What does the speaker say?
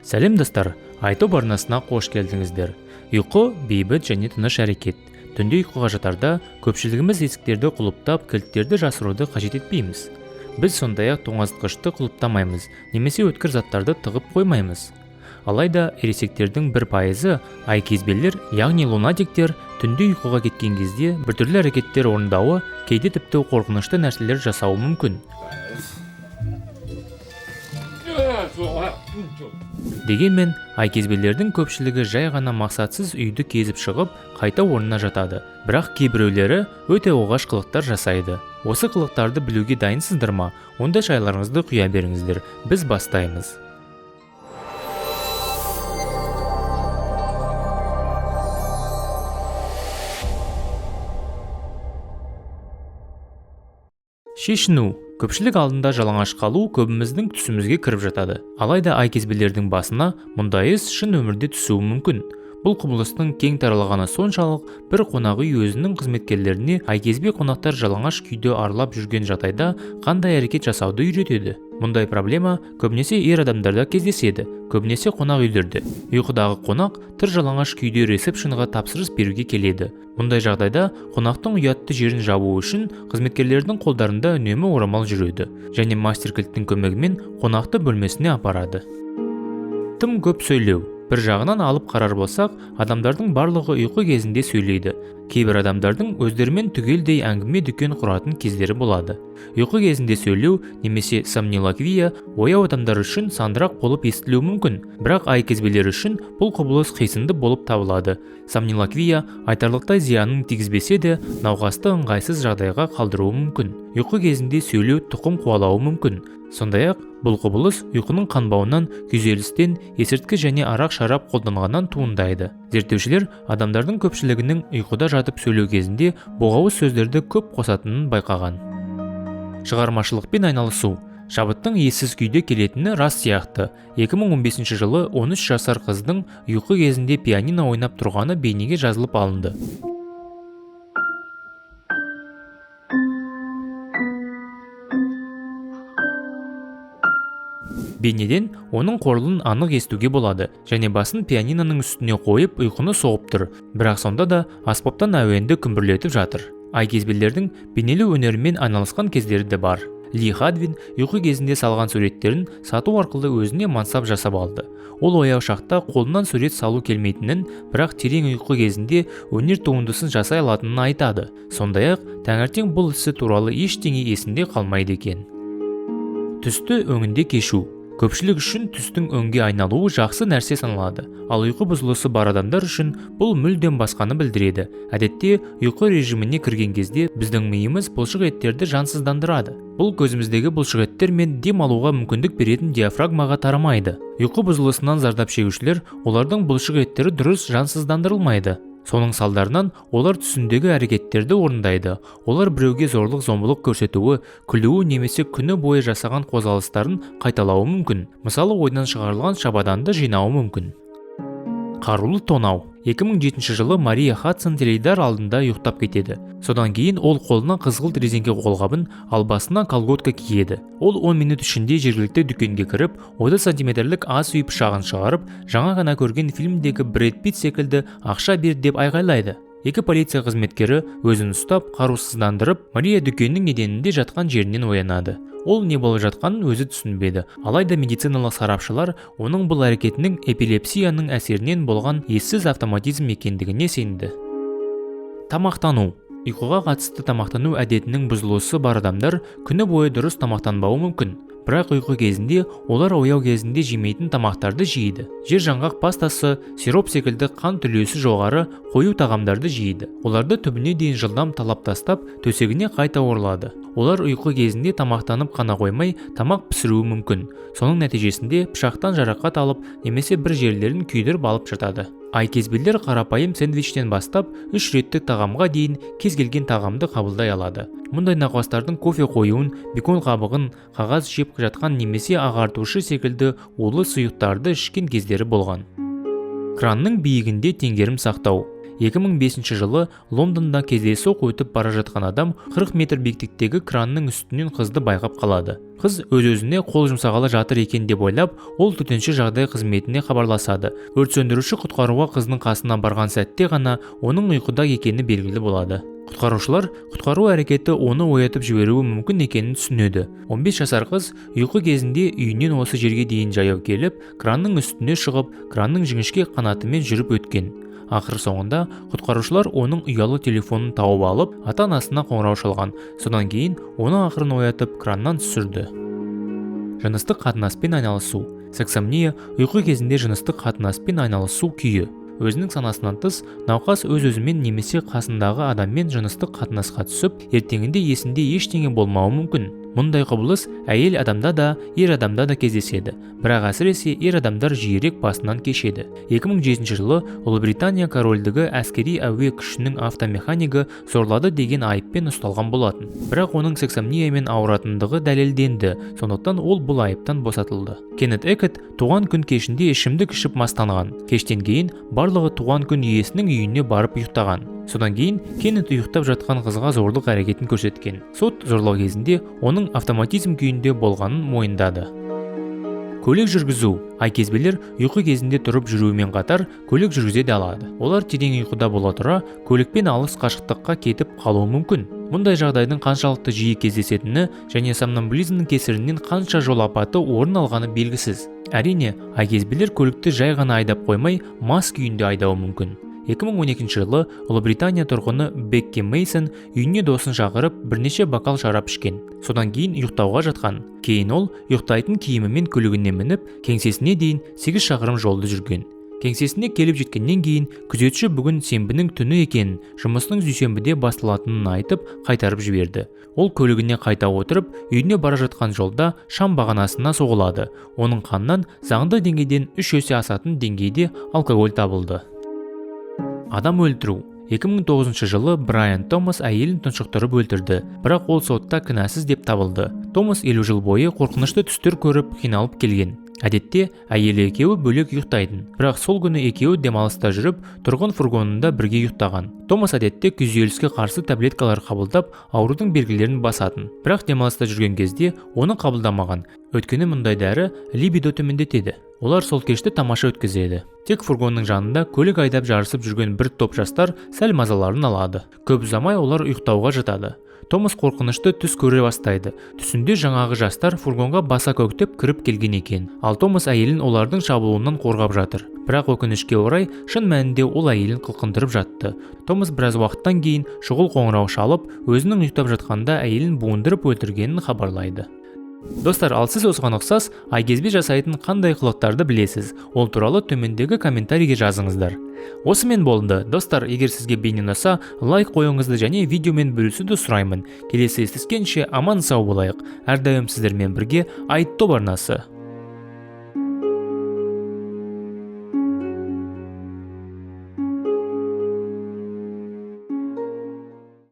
Сәлем достар, айту арнасына қош келдіңіздер. Ұйқы бейбіт және тыныш әрекет. Түнде ұйқыға жатарда көпшілігіміз есіктерді құлыптап, кілттерді жасыруды қажет етпейміз. Біз сондай-ақ тоңазытқышты құлыптамаймыз, немесе өткір заттарды тығып қоймаймыз. Алайда ересектердің 1%-ы айкезбелер, яғни лунатиктер, түнде ұйқыға кеткен кезде біртүрлі әрекеттер орындауы, кейде тіпті қорқынышты нәрселер жасауы мүмкін. Дегенмен, айкезбелердің көпшілігі жай ғана мақсатсыз үйді кезіп шығып, қайта орнына жатады. Бірақ кейбіреулері өте оғаш қылықтар жасайды. Осы қылықтарды білуге дайынсыздар ма? Онда шайларыңызды құя беріңіздер. Біз бастаймыз. Шешіну. Көпшілік алдында жалаңаш қалу көбіміздің түсімізге кіріп жатады. Алайда айкезбелердің басына мұндай іс шын өмірде түсуі мүмкін. Бұл құбылыстың кең таралғаны соншалық, бір қонақ үй өзінің қызметкерлеріне айкезбе қонақтар жалаңаш күйде аралап жүрген жағдайда қандай әрекет жасауды үйретеді. Мұндай проблема көбінесе ер адамдарда кездеседі, көбінесе қонақ үйлерде. Ұйқыдағы қонақ тыр жалаңаш күйде ресепшнға тапсырыс беруге келеді. Мұндай жағдайда қонақтың ұятты жерін жабу үшін қызметкерлердің қолдарында үнемі орамал жүреді және мастер кілттің көмегімен қонақты бөлмесіне апарады. Тым көп сөйлеу. Бір жағынан алып қарар болсақ, адамдардың барлығы ұйқы кезінде сөйлейді. Кейбір адамдардың өздерімен түгелдей әңгіме дүкен құратын кездері болады. Ұйқы кезінде сөйлеу немесе сомнилоквия ояу адамдар үшін сандырақ болып естілуі мүмкін, бірақ айкезбелер үшін бұл құбылыс қисынды болып табылады. Сомнилоквия айтарлықтай зиянын тигізбесе де, науқасты ыңғайсыз жағдайға қалдыруы мүмкін. Ұйқы кезінде сөйлеу тұқым қуалауы мүмкін. Сондай-ақ, бұл құбылыс ұйқының қанбауынан, күйзелістен, есірткі және арақ-шарап қолданғаннан туындайды. Зерттеушілер адамдардың көпшілігінің ұйқыда жатып сөйлеу кезінде боғауыз сөздерді көп қосатынын байқаған. Шығармашылықпен айналысу. Шабыттың ессіз күйде келетіні рас сияқты. 2015 жылы 13 жасар қыздың ұйқы кезінде пианино ойнап тұрғаны бейнеге жазылып алынды. Бейнеден оның қорылын анық естуге болады және басын пианиноның үстіне қойып ұйқыны соғып тұр, бірақ сонда да аспаптан әуенді күмбірлетіп жатыр. Айкезбелердің бейнелеу өнерімен айналысқан кездері де бар. Ли Хадвин ұйқы кезінде салған суреттерін сату арқылы өзіне мансап жасап алды. Ол ояу шақта қолынан сурет салу келмейтінін, бірақ терең ұйқы кезінде өнер туындысын жасай алатынын айтады. Сондай-ақ, таңертең бұл ісі туралы ештеңе есінде қалмайды екен. Түсті өңінде кешу. Көпшілік үшін түстің өңге айналуы жақсы нәрсе саналады, ал ұйқы бұзылысы бар адамдар үшін бұл мүлдем басқаны білдіреді. Әдетте, ұйқы режиміне кірген кезде біздің миымыз бұлшық еттерді жансыздандырады. Бұл көзіміздегі бұлшық еттер мен дем алуға мүмкіндік беретін диафрагмаға тарамайды. Ұйқы бұзылысынан зардап шегушілер, олардың бұлшық еттері дұрыс жансыздандырылмайды. Соның салдарынан олар түсіндегі әрекеттерді орындайды. Олар біреуге зорлық-зомбылық көрсетуі, күлуі немесе күні бойы жасаған қозғалыстарын қайталауы мүмкін. Мысалы, ойдан шығарылған шабаданды жинауы мүмкін. Қарулы тонау. 2007 жылы Мария Хадсон теледидар алдында ұйықтап кетеді. Содан кейін ол қолына қызғылт резеңке қолғабын, ал басына колготка киеді. Ол 10 минут ішінде жергілікті дүкенге кіріп, 30 сантиметрлік ас үй пышағын шығарып, жаңа ғана көрген фильмдегі Брэд Питт секілді ақша бер деп айғайлайды. Екі полиция қызметкері өзін ұстап, қарусыздандырып, Мария дүкеннің еденінде жатқан жерінен оянады. Ол не болып жатқанын өзі түсінбеді. Алайда медициналық сарапшылар оның бұл әрекетінің эпилепсияның әсерінен болған ессіз автоматизм екендігіне сенді. Тамақтану. Ұйқыға қатысты тамақтану әдетінің бұзылысы бар адамдар күні бойы дұрыс тамақтанбауы мүмкін. Бірақ ұйқы кезінде олар ояу кезінде жемейтін тамақтарды жейді. Жер жаңғақ пастасы, сироп секілді қант үлесі жоғары қою тағамдарды жейді. Оларды түбіне дейін жылдам талап тастап, төсегіне қайта оралады. Олар ұйқы кезінде тамақтанып қана қоймай, тамақ пісіруі мүмкін. Соның нәтижесінде пышақтан жарақат алып, немесе бір жерлерін күйдіріп алып жатады. Айкезбелер қарапайым сэндвичтен бастап 3 реттік тағамға дейін кез келген тағамды қабылдай алады. Мұндай науқастардың кофе қоюын, бекон қабығын, қағаз жеп жатқан немесе ағартушы секілді улы сұйықтарды ішкен кездері болған. Кранның биігінде теңгерім сақтау. 2005 жылы Лондонда кездейсоқ өтіп бара жатқан адам 40 метр биіктіктегі кранның үстінен қызды байқап қалады. Қыз өз-өзіне қол жұмсағалы жатыр екен деп ойлап, ол төтенше жағдай қызметіне хабарласады. Өрт сөндіруші құтқаруға қыздың қасына барған сәтте ғана оның ұйқыда екені белгілі болады. Құтқарушылар құтқару әрекеті оны оятып жіберуі мүмкін екенін түсінеді. 15 жасар қыз ұйқы кезінде үйінен осы жерге дейін жаяу келіп, кранның үстіне шығып, кранның жіңішке қанатымен жүріп өткен. Ақыр соңында құтқарушылар оның ұялы телефонын тауып алып, ата-анасына қоңырау шалған. Содан кейін оны ақырын оятып, краннан түсірді. Жыныстық қатынаспен айналысу. Сексомния ұйқы кезінде жыныстық қатынаспен айналысу күйі. Өзінің санасынан тыс, науқас өз-өзімен немесе қасындағы адаммен жыныстық қатынасқа түсіп, ертеңінде есінде ештеңе болмауы мүмкін. Мұндай құбылыс әйел адамда да, ер адамда да кездеседі. Бірақ әсіресе ер адамдар жиірек басынан кешеді. 2007 жылы Ұлыбритания корольдігі әскери әуе күшінің автомеханигі зорлады деген айыппен ұсталған болатын. Бірақ оның сексомниямен ауыратындығы дәлелденді, сондықтан ол бұл айыптан босатылды. Кеннет Экет туған күн кешінде ішімдік ішіп мастанған. Кештен кейін барлығы туған күн иесінің үйіне барып ұйықтаған. Содан кейін Кеннет ұйықтап жатқан қызға зорлық әрекетін көрсеткен. Сот зорлау кезінде оның автоматизм күйінде болғанын мойындады. Көлік жүргізу. Айкезбелер ұйқы кезінде тұрып жүруімен қатар көлік жүргізе де алады. Олар терең ұйқыда бола тұра көлікпен алыс қашықтыққа кетіп қалуы мүмкін. Мұндай жағдайдың қаншалықты жиі кездесетіні және сомнамбулизмнің кесірінен қанша жол апаты орын алғаны белгісіз. Әрине, айкезбелер көлікті жай ғана айдап қоймай, мас күйінде айдауы мүмкін. 2012 жылы Ұлыбритания тұрғыны Бекки Мейсон үйіне досын шақырып бірнеше бокал шарап ішкен. Содан кейін ұйықтауға жатқан. Кейін ол ұйықтайтын киімімен көлігіне мініп, кеңсесіне дейін 8 шақырым жолды жүрген. Кеңсесіне келіп жеткеннен кейін күзетші бүгін сенбінің түні екенін, жұмысының дүйсенбіде басталатынын айтып, қайтарып жіберді. Ол көлігіне қайта отырып, үйіне бара жатқан жолда шам бағанасына соғылады. Оның қанынан заңды деңгейден 3 есе асатын деңгейде алкоголь табылды. Адам өлтіру. 2009 жылы Брайан Томас әйелін тұншықтырып өлтірді, бірақ ол сотта кінәсіз деп табылды. Томас 50 жыл бойы қорқынышты түстер көріп, қиналып келген. Әдетте, әйелі екеуі бөлек ұйықтайтын, бірақ сол күні екеуі демалыста жүріп, тұрғын фургонында бірге ұйықтаған. Томас әдетте күйзеліске қарсы таблеткалар қабылдап, аурудың белгілерін басатын. Бірақ демалыста жүрген кезде оны қабылдамаған. Өйткені мұндай дәрі либидо төмендетеді. Олар сол кешті тамаша өткізеді. Тек фургонның жанында көлік айдап жарысып жүрген бір топ жастар сәл мазаларын алады. Көп ұзамай олар ұйықтауға жатады. Томас қорқынышты түс көре бастайды. Түсінде жаңағы жастар фургонға баса көктеп кіріп келген екен. Ал Томас әйелін олардың шабуылынан қорғап жатыр. Бірақ өкінішке орай, шын мәнінде ол әйелін қылқындырып жатты. Томас біраз уақыттан кейін шұғыл қоңырау шалып, өзінің ұйықтап жатқанда әйелін буындырып өлтіргенін хабарлайды. Достар, ал сіз осыған ұқсас айкезбе жасайтын қандай қылықтарды білесіз? Ол туралы төмендегі комментарийге жазыңыздар. Осымен болды. Достар, егер сізге бейне ұнаса, лайк қойыңызды және видеомен бөлісуді сұраймын. Келесі естіскенше аман сау болайық. Әрдайым сіздермен бірге Айт топ арнасы.